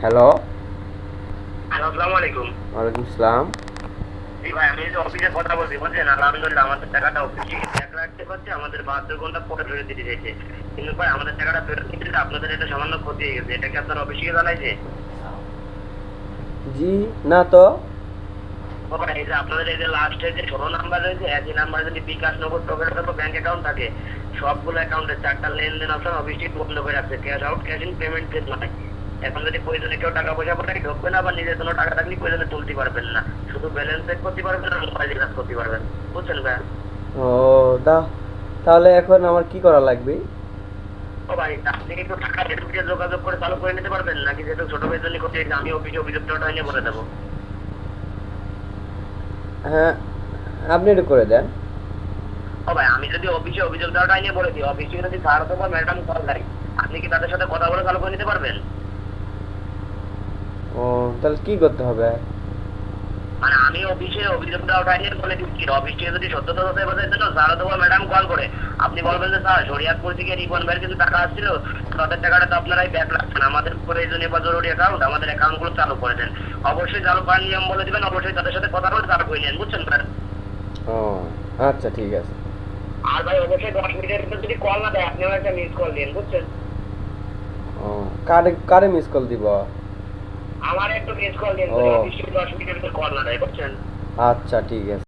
Hello. আসসালামু আলাইকুম। ওয়ালাইকুম আসসালাম। জি ভাই, আমি যে অফিসে কথা বলছি বুঝছেন, আলহামদুলিল্লাহ আমাদের টাকাটা অফিসে চেক রাখতে পারছি, আমাদের 72 ঘন্টা পরে ফেরত দিতে চাইছে। কিন্তু ভাই আমাদের টাকাটা ফেরত দিতে দিতে আপনাদের এটা সামান্য ক্ষতি হয়ে গেছে। এটা কি আপনার অফিসে জানাইছে? জি, না তো। ও ভাই, এই যে আপনাদের এই যে লাস্টে যে 16 নাম্বার রয়েছে, একই নাম্বার যদি বিকাশ, নগদ, টোকের মতো ব্যাংক অ্যাকাউন্ট থাকে, সবগুলো অ্যাকাউন্টে 4টা লেনদেন অপশন অফিসটি বন্ধ করে রাখছে। Cash out, cash in, payment change নয়। এখন যদি প্রয়োজনে কেউ টাকা পয়সা পাঠায় ঢুকবে না, বা নিজের কোনো টাকা থাকলে প্রয়োজনে তুলতে পারবেন না। শুধু ব্যালেন্স চেক করতে পারবেন আর মোবাইল রিচার্জ করতে পারবেন। বুঝছেন ভাই? ও, দা তাহলে এখন আমার কি করা লাগবে? ও ভাই, আপনি কি একটু টাকা এডুকেটে যোগাযোগ করে চালু করে নিতে পারবেন, নাকি যেহেতু ছোট ভাইয়ের জন্য করতে চাইছি, আমি অফিসে অভিযোগ দেওয়াটা নিয়ে বলে দেবো? হ্যাঁ, আপনি একটু করে দেন। ও ভাই, আমি যদি অফিসে অভিযোগ দেওয়াটা নিয়ে বলে দিই, অফিসে যদি স্যার অথবা ম্যাডাম কল দেয়, আপনি কি তাদের সাথে কথা বলে চালু করে নিতে পারবেন? ও, তাহলে কি করতে হবে? মানে আমি অফিসে অভিযোগ দেওয়াটা নিয়ে বলে দিচ্ছি, অফিস থেকে যদি সত্যতা যাচাই বাছাইয়ের জন্য স্যার অথবা ম্যাডাম কল করে, আপনি বলবেন যে স্যার, শরিয়াতপুর থেকে রিপন ভাইয়ের কিছু টাকা আসছিল, তাদের টাকাটা তো আপনারাই ব্যাক রাখছেন, আমাদের প্রয়োজনীয় বা জরুরি অ্যাকাউন্ট, আমাদের অ্যাকাউন্টগুলো চালু করে দেন। অবশ্যই চালু করার নিয়ম বলে দিবেন, অবশ্যই তাদের সাথে কথা বলে চালু করে নেন। বুঝছেন স্যার? ও, আচ্ছা ঠিক আছে। আর ভাই অবশ্যই 10 মিনিটের ভিতর যদি কল না দেয়, আপনিও একটা মিস কল দিন। বুঝছেন? ও, কারে কারে মিস কল দিব? আমার একটু মিস কল দিন, ও, যদি অফিস থেকে 10 মিনিটের ভিতর কল না দেয়। বুঝছেন? আচ্ছা ঠিক আছে।